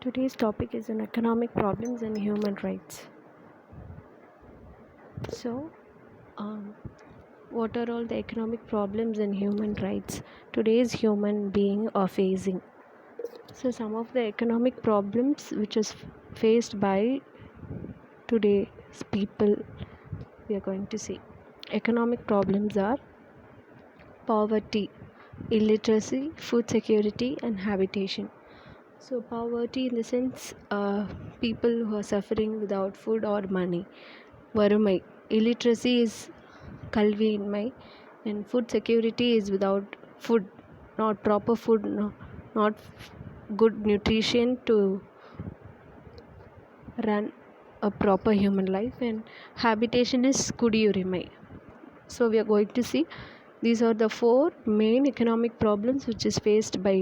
Today's topic is on economic problems and human rights. So, what are all the economic problems and human rights today's human being are facing? So, some of the economic problems which is faced by today's people, we are going to see. Economic problems are poverty, illiteracy, food security, and habitation. So, poverty in the sense, people who are suffering without food or money. Varumai. Illiteracy is kalviinmai, and food security is without food, not proper food, not good nutrition to run a proper human life, and habitation is kudiyurimai. So, we are going to see these are the four main economic problems which is faced by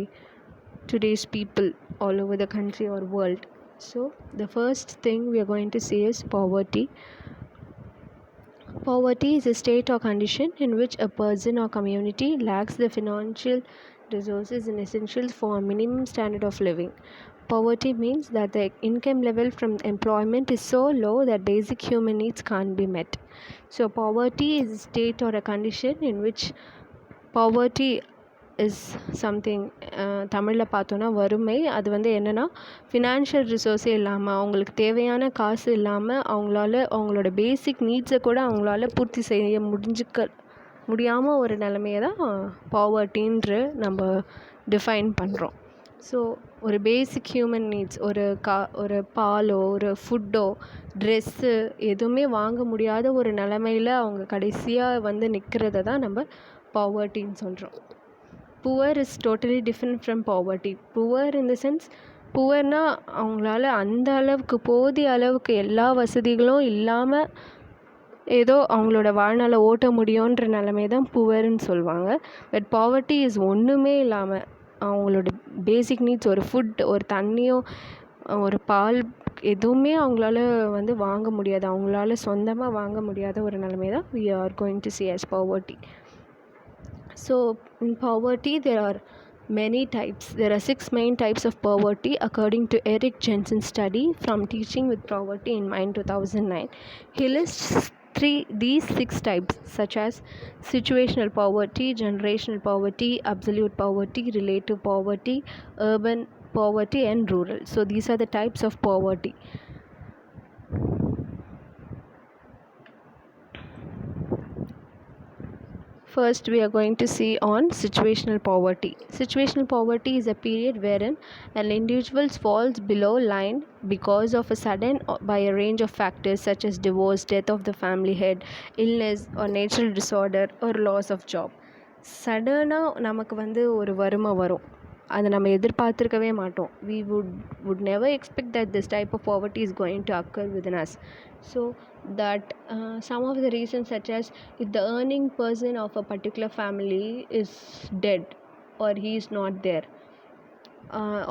today's people all over the country or world. So the first thing we are going to see is poverty. Poverty is a state or condition in which a person or community lacks the financial resources and essentials for a minimum standard of living. Poverty means that the income level from employment is so low that basic human needs can't be met. So poverty is a state or a condition in which poverty is something தமிழில் பார்த்தோன்னா வறுமை. அது வந்து என்னென்னா financial ரிசோர்ஸே இல்லாமல், அவங்களுக்கு தேவையான காசு இல்லாமல், அவங்களோட பேசிக் நீட்ஸை கூட அவங்களால பூர்த்தி செய்ய முடியாமல் ஒரு நிலமையை தான் பாவர்ட்டின்ற நம்ம டிஃபைன் பண்ணுறோம். ஸோ ஒரு பேசிக் ஹியூமன் நீட்ஸ், ஒரு பாலோ ஒரு ஃபுட்டோ ட்ரெஸ்ஸு எதுவுமே வாங்க முடியாத ஒரு நிலமையில் அவங்க கடைசியாக வந்து நிற்கிறத தான் நம்ம பாவர்ட்டின்னு சொல்கிறோம். Poor is totally different from poverty. Poor in the sense, புவர்னால் அவங்களால அந்த அளவுக்கு போதிய அளவுக்கு எல்லா வசதிகளும் இல்லாமல் ஏதோ அவங்களோட வாழ்நாளை ஓட்ட முடியுன்ற நிலைமை தான் புவர்ன்னு சொல்லுவாங்க. பட் பாவர்ட்டி இஸ் ஒன்றுமே இல்லாமல் அவங்களோட பேசிக் நீட்ஸ், ஒரு ஃபுட், ஒரு தண்ணியோ ஒரு பால் எதுவுமே அவங்களால வந்து வாங்க முடியாது, அவங்களால சொந்தமாக வாங்க முடியாத ஒரு நிலைமை தான் we are going to see as poverty. So in poverty there are many types. There are 6 main types of poverty according to Eric Jensen's study from Teaching with Poverty in Mind 2009. He lists these 6 types such as situational poverty, generational poverty, absolute poverty, relative poverty, urban poverty and rural. So these are the types of poverty. First, we are going to see on situational poverty. Situational poverty is a period wherein an individual falls below line because of a sudden by a range of factors such as divorce, death of the family head, illness or natural disorder or loss of job. சடனாக நமக்கு வந்து ஒரு வறுமை வரும், அதை நம்ம எதிர்பார்த்துருக்கவே மாட்டோம். we would never expect that this type of poverty is going to occur within us. So that some of the reasons such as if the earning person of a particular family is dead or he is not there,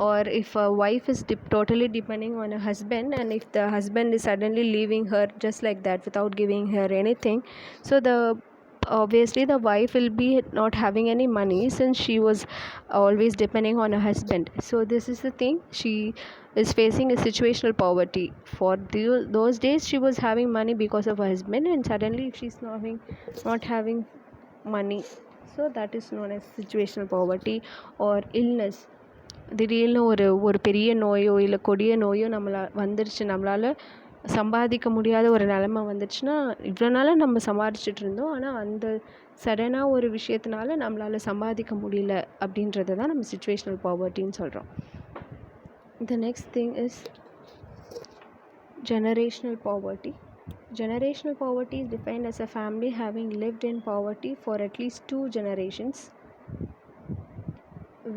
or if a wife is totally depending on a husband, and if the husband is suddenly leaving her just like that without giving her anything, so obviously the wife will be not having any money since she was always depending on her husband. So this is the thing, she is facing a situational poverty. For those days she was having money because of her husband, and suddenly she's not having money, so that is known as situational poverty. Or illness, திடீர்னு ஒரு பெரிய நோயோ இல்லை கொடிய நோயோ நம்மளால் சம்பாதிக்க முடியாத ஒரு நிலமை வந்துடுச்சுன்னா, இவ்வளோ நாளாக நம்ம சம்பாதிச்சுட்டு இருந்தோம், ஆனால் அந்த சடனாக ஒரு விஷயத்தினால நம்மளால் சம்பாதிக்க முடியல அப்படின்றத தான் நம்ம சிச்சுவேஷ்னல் பாவர்ட்டின்னு சொல்கிறோம். The next thing is generational poverty. Generational poverty is defined as a family having lived in poverty for at least 2 generations,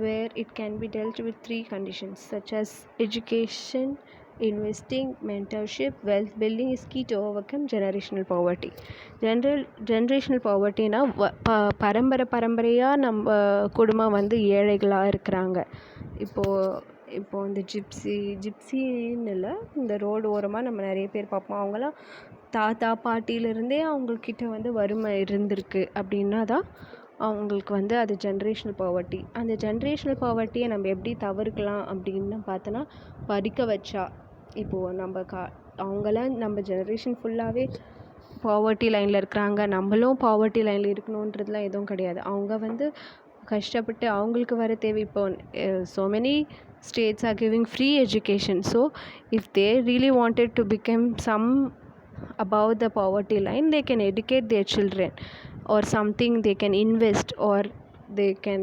where it can be dealt with 3 conditions such as education, investing, mentorship, wealth building is key to overcome generational poverty. Generational povertyனா பரம்பரையாக நம்ம குடும்பம் வந்து ஏழைகளாக இருக்கிறாங்க. இப்போது இந்த ஜிப்சின்னு இல்லை, இந்த road ஓரமாக நம்ம நிறைய பேர் பார்ப்போம். அவங்களாம் தாத்தா பாட்டியிலேருந்தே அவங்கக்கிட்ட வந்து வறுமை இருந்திருக்கு அப்படின்னா தான் அவங்களுக்கு வந்து அது ஜென்ரேஷ்னல் பாவர்ட்டி. அந்த ஜென்ரேஷ்னல் பாவர்ட்டியை நம்ம எப்படி தவிர்க்கலாம் அப்படின்னு பார்த்தோன்னா, படிக்க வச்சா. இப்போது நம்ம அவங்களாம் நம்ம ஜெனரேஷன் ஃபுல்லாகவே பாவர்ட்டி லைனில் இருக்கிறாங்க, நம்மளும் பாவர்ட்டி லைனில் இருக்கணுன்றதுலாம் எதுவும் கிடையாது. அவங்க வந்து கஷ்டப்பட்டு அவங்களுக்கு வர தேவை. இப்போ so many states are giving free education. So if they really wanted to become some above the poverty line, they can educate their children, or something they can invest, or they can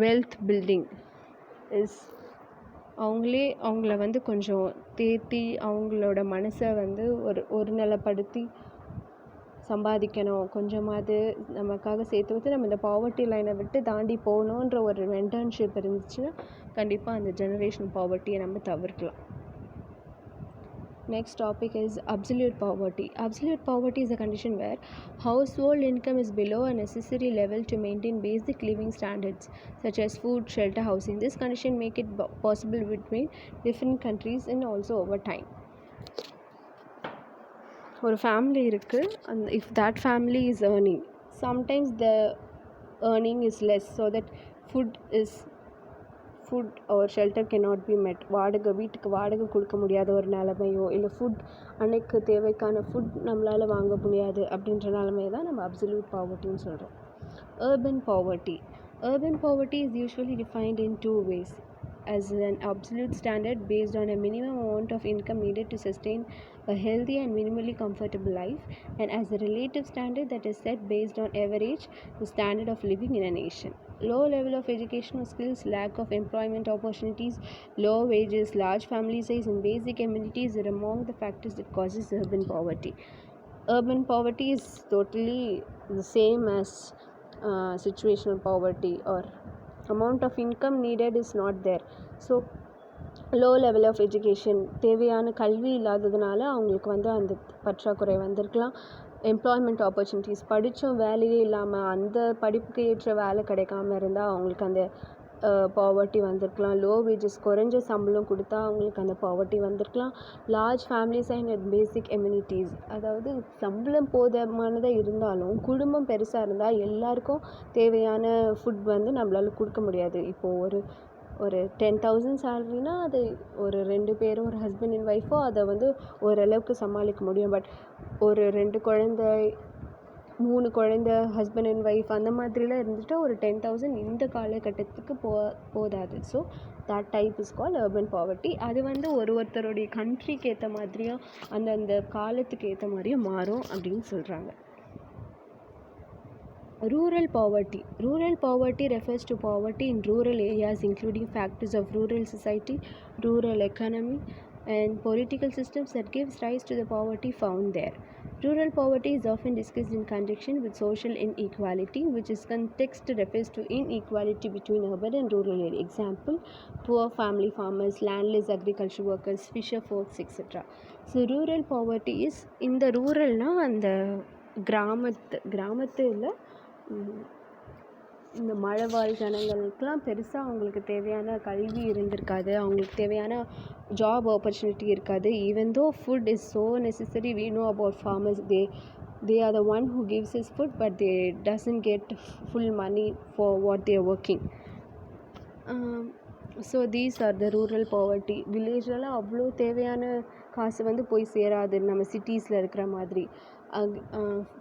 wealth building is அவங்கள வந்து கொஞ்சம் தேத்தி அவங்களோட மனசை வந்து ஒரு நிலைப்படுத்தி சம்பாதிக்கணும், கொஞ்சமாவது நமக்காக சேர்த்து வச்சு நம்ம இந்த பாவர்ட்டி லைனை விட்டு தாண்டி போகணுன்ற ஒரு மென்டர்ஷிப் இருந்துச்சுன்னா கண்டிப்பாக அந்த ஜெனரேஷன் பாவர்ட்டியை நம்ம தவிர்க்கலாம். Next topic is absolute poverty. Absolute poverty is a condition where household income is below a necessary level to maintain basic living standards such as food, shelter, housing. This condition make it possible between different countries and also over time. ஒரு family இருக்குது, if that family is earning, sometimes the earning is less, so that food or shelter cannot be met. வீட்டுக்கு வாடகை கொடுக்க முடியாத ஒரு நிலைமையோ, இல்லை food அன்னைக்கு தேவைக்கான ஃபுட் நம்மளால் வாங்க முடியாது அப்படின்ற நிலைமையை தான் நம்ம அப்சல்யூட் பாவர்ட்டின்னு சொல்கிறோம். Urban poverty is usually defined in two ways: as an absolute standard based on a minimum amount of income needed to sustain a healthy and minimally comfortable life, and as a relative standard that is set based on average, the standard of living in a nation. Low level of educational skills, lack of employment opportunities, low wages, large family size, and basic amenities are among the factors that causes urban poverty. Urban poverty is totally the same as situational poverty, or amount of income needed is not there. So low level of education, தேவையான கல்வி இல்லாததுனால அவங்களுக்கு வந்து அந்த பற்றாக்குறை வந்திருக்கலாம். Employment opportunities, படித்தும் வேலையே இல்லாமல் அந்த படிப்புக்கு ஏற்ற வேலை கிடைக்காம இருந்தால் அவங்களுக்கு அந்த பாவர்ட்டி வந்திருக்கலாம். லோ வேஜஸ், குறைஞ்ச சம்பளம் கொடுத்தா அவங்களுக்கு அந்த பாவர்ட்டி வந்திருக்கலாம். Large families and basic immunities, அதாவது சம்பளம் போதுமானதாக இருந்தாலும் குடும்பம் பெருசாக இருந்தால் எல்லாருக்கும் தேவையான ஃபுட் வந்து நம்மளால் கொடுக்க முடியாது. இப்போது ஒரு 10,000 சேலரினா அது ஒரு 2 பேரும், ஒரு ஹஸ்பண்ட் அண்ட் ஒய்ஃபோ அதை வந்து ஓரளவுக்கு சமாளிக்க முடியும். பட் ஒரு 2 குழந்தை, 3 குழந்தை, ஹஸ்பண்ட் அண்ட் ஒய்ஃப் அந்த மாதிரிலாம் இருந்துட்டு ஒரு 10,000 இந்த காலகட்டத்துக்கு போதாது. So that type is called urban poverty. அது வந்து ஒருத்தருடைய கண்ட்ரிக்கு ஏற்ற மாதிரியும் அந்தந்த காலத்துக்கு ஏற்ற மாதிரியும் மாறும் அப்படின்னு சொல்கிறாங்க. Rural poverty refers to poverty in rural areas, including factors of rural society, rural economy, and political systems that gives rise to the poverty found there. Rural poverty is often discussed in conjunction with social inequality, which is context refers to inequality between urban and rural area. Example: poor family farmers, landless agriculture workers, fisher folks, etc. So rural poverty is இந்த ரூரல்னா அந்த கிராமத்தில் இந்த மலைவாழ் ஜனங்களுக்கெலாம் பெருசாக அவங்களுக்கு தேவையான கல்வி இருந்திருக்காது, அவங்களுக்கு தேவையான ஜாப் ஆப்பர்ச்சுனிட்டி இருக்காது. Even though food is so necessary, we know about farmers, they are the one who gives us food, but they doesn't get full money for what they are working. So these are the rural poverty. வில்லேஜ்லலாம் அவ்வளோ தேவையான காசு வந்து போய் சேராது நம்ம சிட்டிஸில் இருக்கிற மாதிரி.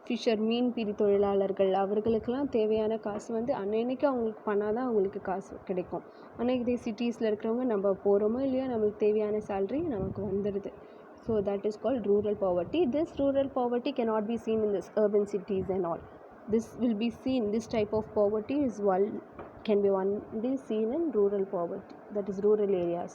ஃபிஷர், மீன் பிடி தொழிலாளர்கள், அவர்களுக்கெல்லாம் தேவையான காசு வந்து அன்னைக்கு அவங்களுக்கு பண்ணால் தான் அவங்களுக்கு காசு கிடைக்கும். ஆனால் இதே சிட்டிஸில் இருக்கிறவங்க நம்ம போகிறோமோ இல்லையோ நம்மளுக்கு தேவையான சேல்ரி நமக்கு வந்துடுது. So that is called rural poverty. This rural poverty cannot be seen in this urban cities and all. This will be seen, this type of poverty can be only seen in rural poverty, that is rural areas.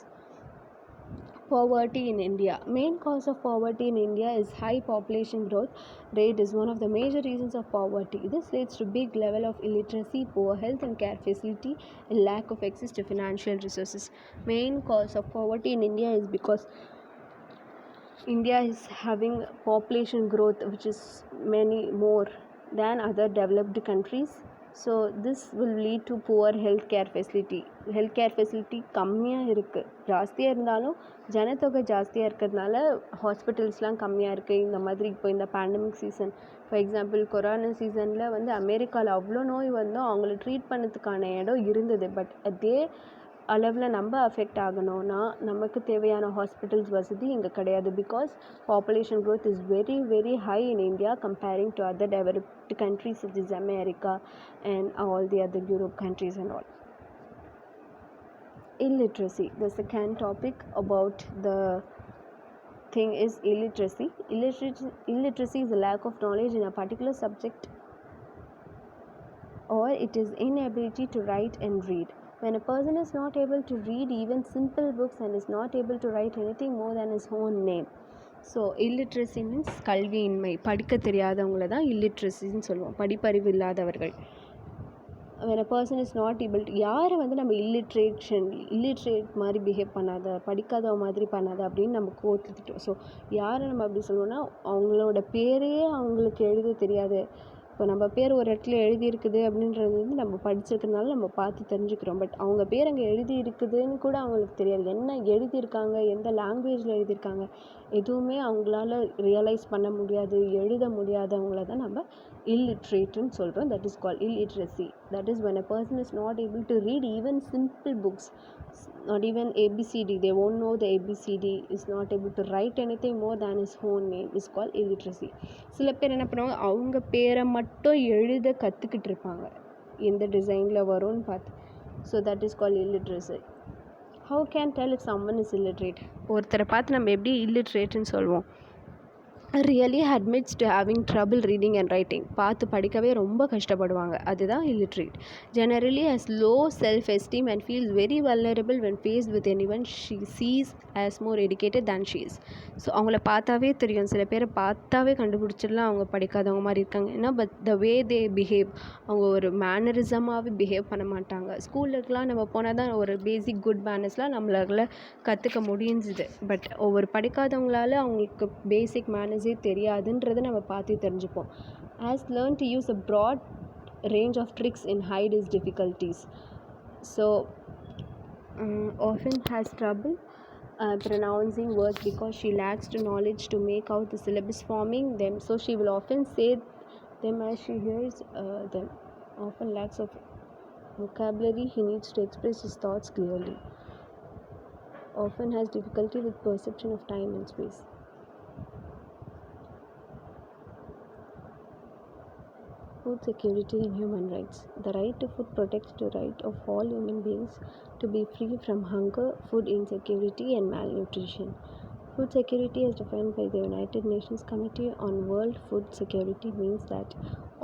Poverty in India. Main cause of poverty in India is high population growth rate is one of the major reasons of poverty. This leads to big level of illiteracy, poor health and care facility, and lack of access to financial resources. Main cause of poverty in India is because India is having population growth which is many more than other developed countries. So this will lead to poor health care facility கம்மியாக இருக்குது. ஜாஸ்தியாக இருந்தாலும் ஜனத்தொகை ஜாஸ்தியாக இருக்கிறதுனால ஹாஸ்பிட்டல்ஸ்லாம் கம்மியாக இருக்குது. இந்த மாதிரி இப்போ இந்த pandemic season, for example corona சீசனில் வந்து அமெரிக்காவில் அவ்வளோ நோய் வந்தும் அவங்கள ட்ரீட் பண்ணதுக்கான இடம் இருந்தது. பட் அதே அளவில் நம்ம அஃபெக்ட் ஆகணும்னா நமக்கு தேவையான ஹாஸ்பிட்டல்ஸ் வசதி இங்கே கிடையாது. Because population growth is very very high in India comparing to other developed countries such as America and all the other Europe countries and all. Illiteracy, the second topic about the thing is illiteracy. Illiteracy is a lack of knowledge in a particular subject, or it is inability to write and read. When a person is not able to read even simple books and is not able to write anything more than his own name. So illiteracy means கல்வியின்மை, படிக்க தெரியாதவங்கள தான் இல்லிட்ரஸின்னு சொல்லுவோம், படிப்பறிவு இல்லாதவர்கள். when a person is not able to, யாரை வந்து நம்ம இல்லிட்ரேட் மாதிரி பிஹேவ் பண்ணாத, படிக்காதவ மாதிரி பண்ணாத அப்படின்னு நம்ம கோத்துட்டோம். ஸோ யாரை நம்ம அப்படி சொல்லுவோம்னா, அவங்களோட பேரையே அவங்களுக்கு எழுத தெரியாது. இப்போ நம்ம பேர் ஒரு இடத்துல எழுதியிருக்குது அப்படின்றது வந்து நம்ம படிச்சிருக்கிறதுனால நம்ம பார்த்து தெரிஞ்சுக்கிறோம். பட் அவங்க பேர் அங்கே எழுதி இருக்குதுன்னு கூட அவங்களுக்கு தெரியாது. என்ன எழுதியிருக்காங்க, எந்த லாங்குவேஜில் எழுதியிருக்காங்க, எதுவுமே அவங்களால ரியலைஸ் பண்ண முடியாது, எழுத முடியாதவங்கள தான் நம்ம illiterateன்னு சொல்கிறோம். that is called illiteracy. that is when a person is not able to read even simple books, not even ABCD, they won't know the ABCD, is not able to write anything more than his own name, is called illiteracy. சில பேர் என்ன பண்ணுவாங்க, அவங்க பேரை மட்டும் எழுத கற்றுக்கிட்டு இருப்பாங்க, எந்த டிசைனில் வரும்னு பார்த்து. So that is called illiteracy. how can tell if someone is illiterate? ஒருத்தரை பார்த்து நம்ம எப்படி illiterateன்னு சொல்லுவோம்? Really admits to having trouble reading and writing, பார்த்து படிக்கவே ரொம்ப கஷ்டப்படுவாங்க, அதுதான் illiterate. Generally has low self esteem and feels very vulnerable when faced with anyone she sees as more educated than she is. So அவங்கள பார்த்தாவே தெரியும், சில பேரை பார்த்தாவே கண்டுபிடிச்சிடலாம் அவங்க படிக்காதவங்க மாதிரி இருக்காங்க. ஏன்னா but the way they behave, அவங்க ஒரு மேனரிசமாகவே பிஹேவ் பண்ண மாட்டாங்க. ஸ்கூலுக்கெலாம் நம்ம போனால் தான் ஒரு பேசிக் குட் மேனர்ஸ்லாம் நம்மளால் கற்றுக்க முடிஞ்சுது. பட் ஒவ்வொரு படிக்காதவங்களால அவங்களுக்கு பேசிக் மேனர்ஸே தெரியாதுன்றதை நம்ம பார்த்து தெரிஞ்சுப்போம். as learn to use a broad range of tricks in hide his difficulties. so often has trouble pronouncing words because she lacks the knowledge to make out the syllabus forming them, so she will often say them as she hears them. Often lacks of vocabulary he needs to express his thoughts clearly. Often has difficulty with perception of time and space. Food security and human rights. The right to food protects the right of all human beings to be free from hunger, food insecurity and malnutrition. Food security as defined by the United Nations Committee on World Food Security means that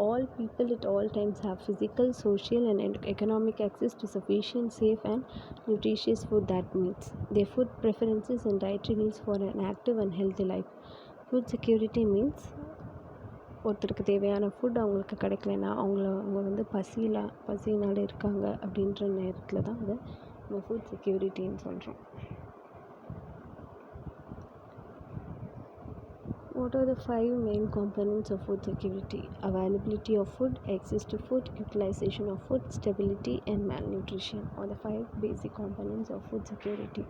all people at all times have physical, social and economic access to sufficient, safe and nutritious food that meets their food preferences and dietary needs for an active and healthy life. Food security means ஒருத்தருக்கு தேவையான food அவங்களுக்கு கிடைக்கலன்னா அவங்க வந்து பசினால் இருக்காங்க அப்படின்ற நேரத்தில் தான் அதை நம்ம ஃபுட் செக்யூரிட்டின்னு சொல்கிறோம். What are the 5 main components of food security? Availability of food, access to food, utilization of food, stability and malnutrition are the 5 basic components of food security.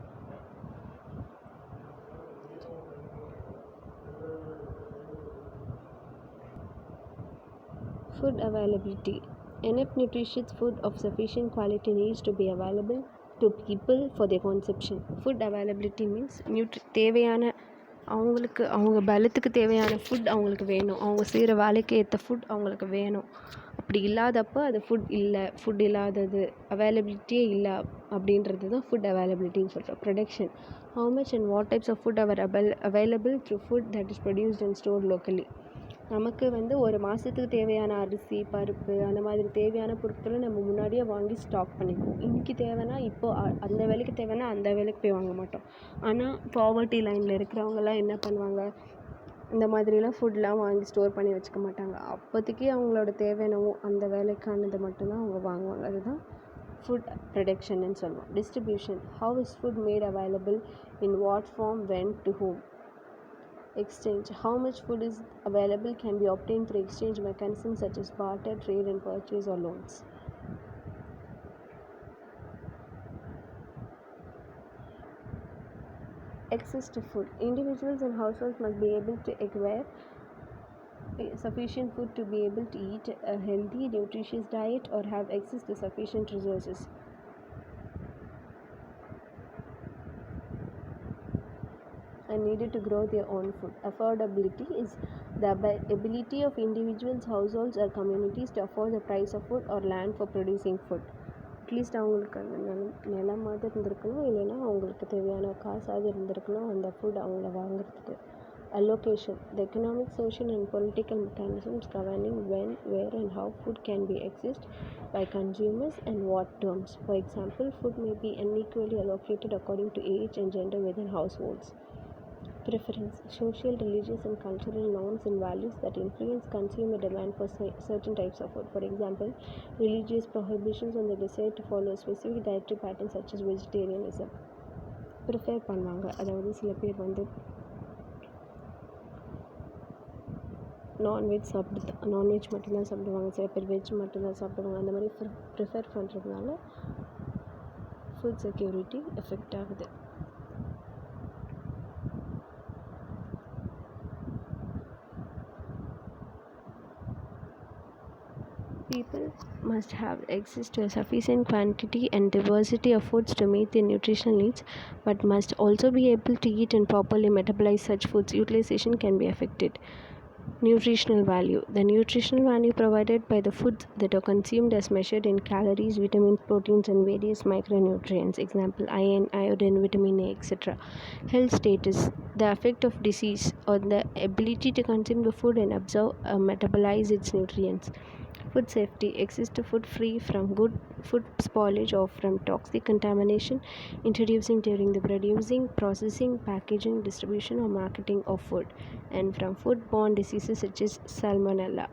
Food availability. Enough nutritious food of sufficient quality needs to be available to people for their consumption. Food availability means தேவையான அவங்களுக்கு அவங்க பலத்துக்கு தேவையான food அவங்களுக்கு வேணும், அவங்க செய்கிற வேலைக்கு ஏற்ற ஃபுட் அவங்களுக்கு வேணும். அப்படி இல்லாதப்போ அது ஃபுட் இல்லாதது, அவைலபிலிட்டியே இல்லை அப்படின்றது தான் ஃபுட் அவைலபிலிட்டின்னு சொல்கிறோம். Production. how much and what types of food are available through food that is produced and stored locally. நமக்கு வந்து ஒரு மாதத்துக்கு தேவையான அரிசி, பருப்பு அந்த மாதிரி தேவையான பொருட்களை நம்ம முன்னாடியே வாங்கி ஸ்டாக் பண்ணிக்குவோம். இன்றைக்கி தேவைன்னா இப்போது அந்த வேலைக்கு தேவைன்னா அந்த வேலைக்கு போய் வாங்க மாட்டோம். ஆனால் பாவர்ட்டி லைனில் இருக்கிறவங்கலாம் என்ன பண்ணுவாங்க, இந்த மாதிரிலாம் ஃபுட்லாம் வாங்கி ஸ்டோர் பண்ணி வச்சுக்க மாட்டாங்க. அப்போதைக்கு அவங்களோட தேவையானவோ அந்த வேலைக்கானது மட்டும்தான் அவங்க வாங்குவாங்க. அதுதான் ஃபுட் ப்ரொடக்ஷன்னு சொல்லுவோம். Distribution. how is food made available, in what form, when, to whom. Exchange. How much food is available can be obtained through exchange mechanisms such as barter, trade and purchase or loans. Access to food. Individuals and households must be able to acquire sufficient food to be able to eat a healthy, nutritious diet or have access to sufficient resources. And needed to grow their own food. Affordability is the ability of individuals, households or communities to afford the price of food or land for producing food. At least அவங்களுக்கு அந்த நிலமாவது இருந்திருக்கணும், இல்லைன்னா அவங்களுக்கு தேவையான காசாவது இருந்திருக்கணும் அந்த food அவங்கள வாங்குறதுக்கு. Allocation. The economic, social and political mechanisms governing when, where and how food can be accessed by consumers and what terms. For example, food may be unequally allocated according to age and gender within households. Preference. Social, religious and cultural norms and values that influence consumer demand for certain types of food. For example, religious prohibitions on the desire to follow specific dietary patterns such as vegetarianism. Prefer பண்ணுவாங்க, அதாவது சில பேர் வந்து non veg மட்டும்தான் சாப்பிடுவாங்க, சில பேர் veg மட்டும்தான் சாப்பிடுவாங்க. அந்த மாதிரி ப்ரிஃபேர் பண்ணுறதுனால ஃபுட் செக்யூரிட்டி எஃபெக்ட் ஆகுது. People must have access to a sufficient quantity and diversity of foods to meet their nutritional needs, but must also be able to eat and properly metabolize such foods. Utilization can be affected. Nutritional value. The nutritional value provided by the foods that are consumed as measured in calories, vitamins, proteins and various micronutrients. Example, iron, iodine, vitamin A, etc. Health status. The effect of disease or the ability to consume the food and absorb or metabolize its nutrients. Food safety. Access to food free from good food spoilage or from toxic contamination introducing during the producing, processing, packaging, distribution or marketing of food, and from food-borne diseases such as salmonella.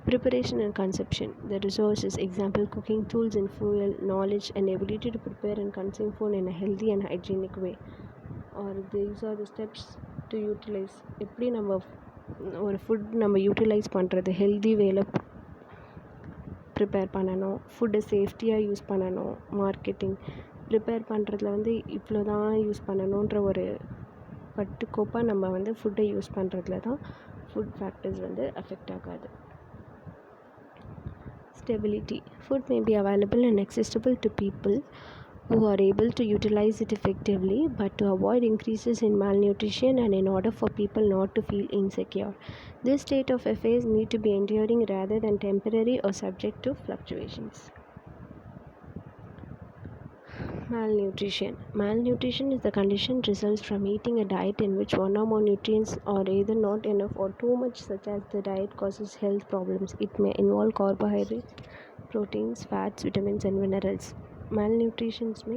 Preparation and consumption. The resources, example, cooking tools and fuel, knowledge and ability to prepare and consume food in a healthy and hygienic way. Or these are the steps to utilize. எப்படி நம்ம ஒரு food நம்ம utilise பண்ணுறது, healthy வேல prepare பண்ணணும், ஃபுட்டை சேஃப்டியாக use பண்ணணும். மார்க்கெட்டிங் ப்ரிப்பேர் பண்ணுறதுல வந்து இவ்வளோ தான் யூஸ் பண்ணணுன்ற ஒரு கட்டுக்கோப்பாக நம்ம வந்து ஃபுட்டை யூஸ் பண்ணுறதுல தான் ஃபுட் ஃபேக்டர்ஸ் வந்து அஃபெக்ட் ஆகாது. Stability. Food may be available and accessible to people who are able to utilize it effectively, but to avoid increases in malnutrition and in order for people not to feel insecure. This state of affairs need to be enduring rather than temporary or subject to fluctuations. Malnutrition. Malnutrition is the condition results from eating a diet in which one or more nutrients are either not enough or too much, such as the diet causes health problems. It may involve carbohydrates, proteins, fats, vitamins and minerals. Malnutritionஸ்மே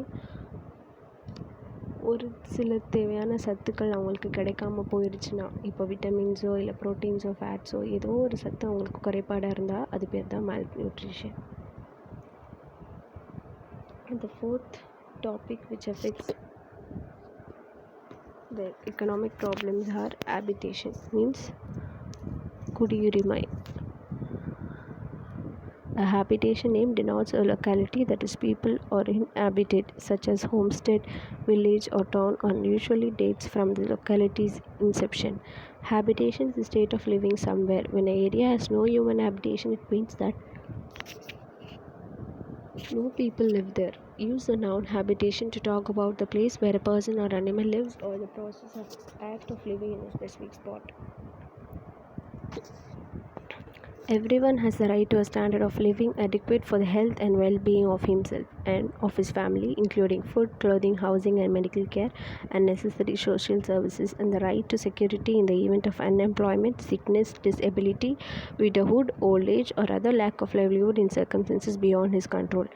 ஒரு சில தேவையான சத்துக்கள் அவங்களுக்கு கிடைக்காம போயிடுச்சுன்னா, இப்போ விட்டமின்ஸோ இல்லை ப்ரோட்டீன்ஸோ ஃபேட்ஸோ ஏதோ ஒரு சத்து அவங்களுக்கு குறைபாடாக இருந்தால் அது பேர் தான் malnutrition. And the fourth topic which affects the economic problems are habitation, means குடியுரிமை. A habitation name denotes a locality that is people or inhabited, such as homestead, village or town, and usually dates from the locality's inception. Habitation is the state of living somewhere. When an area has no human habitation, it means that no people live there. Use the noun habitation to talk about the place where a person or animal lives or the process of act of living in a specific spot. Everyone has the right to a standard of living adequate for the health and well-being of himself and of his family, including food, clothing, housing and medical care and necessary social services, and the right to security in the event of unemployment, sickness, disability, widowhood, old age or other lack of livelihood in circumstances beyond his control.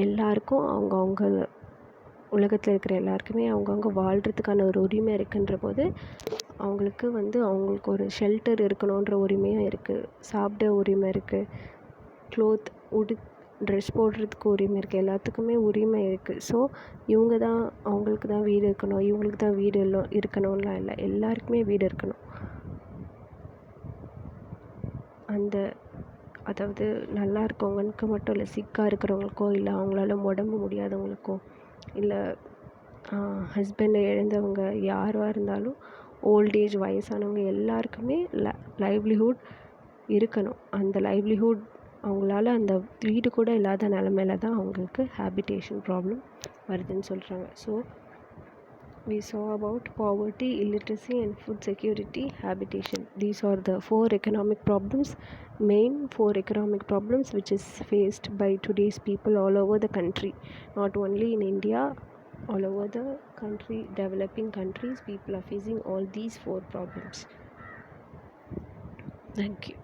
எல்லாருக்கும் அவங்கவுங்க உலகத்தில் இருக்கிற எல்லாருக்குமே அவங்கவுங்க வாழ்கிறதுக்கான ஒரு உரிமை இருக்குன்ற போது அவங்களுக்கு வந்து அவங்களுக்கு ஒரு ஷெல்டர் இருக்கணுன்ற உரிமையும் இருக்குது, சாப்பிட உரிமை இருக்குது, ட்ரெஸ் போடுறதுக்கு உரிமை இருக்குது, எல்லாத்துக்குமே உரிமை இருக்குது. ஸோ இவங்க தான் அவங்களுக்கு தான் வீடு இருக்கணும், இவங்களுக்கு தான் வீடு எல்லாம் இருக்கணும்லாம் இல்லை, எல்லாருக்குமே வீடு இருக்கணும். அந்த அதாவது நல்லா இருக்கவங்களுக்கு மட்டும் இல்லை, சிக்காக இருக்கிறவங்களுக்கோ, இல்லை அவங்களால உடம்பு முடியாதவங்களுக்கோ, இல்லை ஹஸ்பண்டை இழந்தவங்க யாராக இருந்தாலும், ஓல்டேஜ் வயசானவங்க எல்லாருக்குமே லைவ்லிஹுட் இருக்கணும். அந்த லைவ்லிஹுட் அவங்களால அந்த வீடு கூட இல்லாத நிலமையில தான் அவங்களுக்கு ஹேபிடேஷன் ப்ராப்ளம் வருதுன்னு சொல்கிறாங்க. So we saw about poverty, illiteracy and food security, habitation. These are the main four economic problems which is faced by today's people all over the country, not only in India, all over the country, developing countries, people are facing all these four problems. Thank you.